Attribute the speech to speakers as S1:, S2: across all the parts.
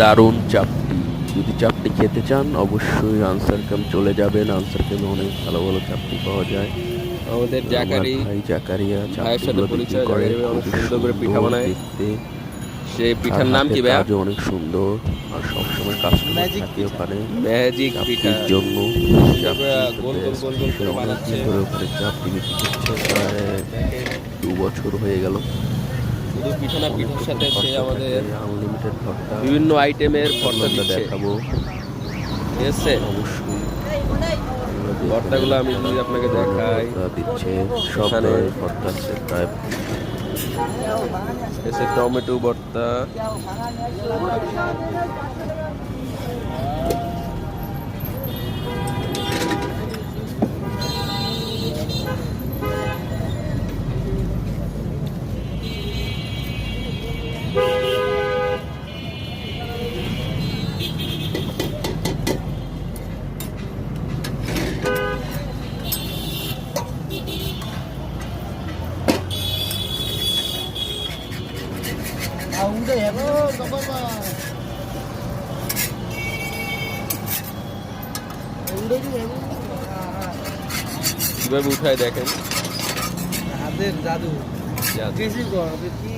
S1: দারুণ চাপটি। যদি চাপটি খেতে চান অবশ্যই আনসার ক্যাম্প চলে যাবেন। আনসার ক্যাম্পে অনেক ভালো ভালো চাপটি পাওয়া যায়।
S2: আমাদের
S1: আমার
S2: জাকারি
S1: ভাই জাকারিয়া
S2: ভাইয়ের সাথে
S1: চাপটিগুলো বিক্রি
S2: পরিচয়।
S1: করে,
S2: জাকারি ভাই অনেক
S1: খুবই
S2: সুন্দর করে পিঠা
S1: সুন্দর
S2: বানায়।
S1: দেখতে।
S2: সেই
S1: তার
S2: পিঠার নাম
S1: হাতের
S2: কি ভাইয়া?
S1: কাজও অনেক সুন্দর, আর সবসময় কাস্টমার
S3: ম্যাজিক
S1: থাকে
S3: পিঠা।
S1: ওখানে
S2: ম্যাজিক পিঠা
S1: চাপটির জন্য।
S2: সুন্দর করে
S1: চাপটি
S2: গোল গোল গোল গোল
S1: সে
S2: করে
S1: অনেকদিন
S2: বানাচ্ছে।
S1: ধরে ওখানে চাপটি বিক্রি করছে, প্রায়
S2: দেখেন
S1: 2 বছর হয়ে গেল।
S2: শুধু পিঠা না,
S1: অনেক
S2: পিঠার
S1: রকম
S2: সাথে সে
S1: ভর্তা থাকে,
S2: আমাদের
S1: আনলিমিটেড ভর্তা।
S2: বিভিন্ন আইটেমের
S1: ভর্তাগুলো
S2: ভর্তা
S1: আমরা
S2: দিচ্ছে,
S1: দেখাবো
S2: ঠিক আছে?
S1: অবশ্যই।
S2: ভর্তাগুলো আমি যদি আপনাকে দেখাই,
S1: ভর্তা দিচ্ছে, সব
S2: এখানে
S1: ধরনের ভর্তা আছে প্রায়।
S2: এসে টমেটো ভর্তা,
S3: udah ya bro, gak apa-apa. Udah juga ya bro.
S2: কিভাবে উঠায় দেখেন।
S3: হাতের জাদু
S2: জাদু।
S3: কিছু কর আপনি কি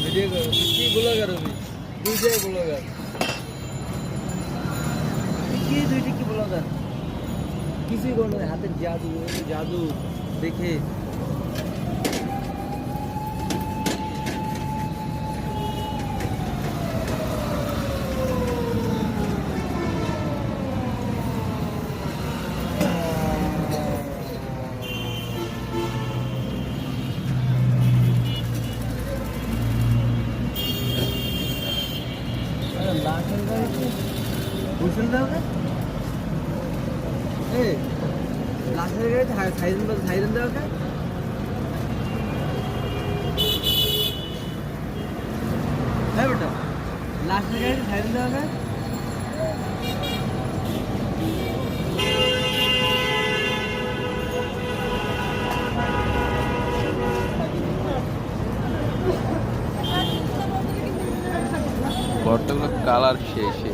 S3: ভিডিও কর কি ব্লগার হবে দুইটাই ব্লগার কি দুইটা কি ব্লগার কিছুই করো না হাতের জাদু জাদু দেখে লাশের গাড়িতে বুঝছেন তাহলে এই লাশের গাড়িতে সাইরেন দেওয়া কে হ্যাঁ বেটা লাশের গাড়িতে সাইরেন দেওয়া কে
S2: ভর্তাগুলো কালার শেষে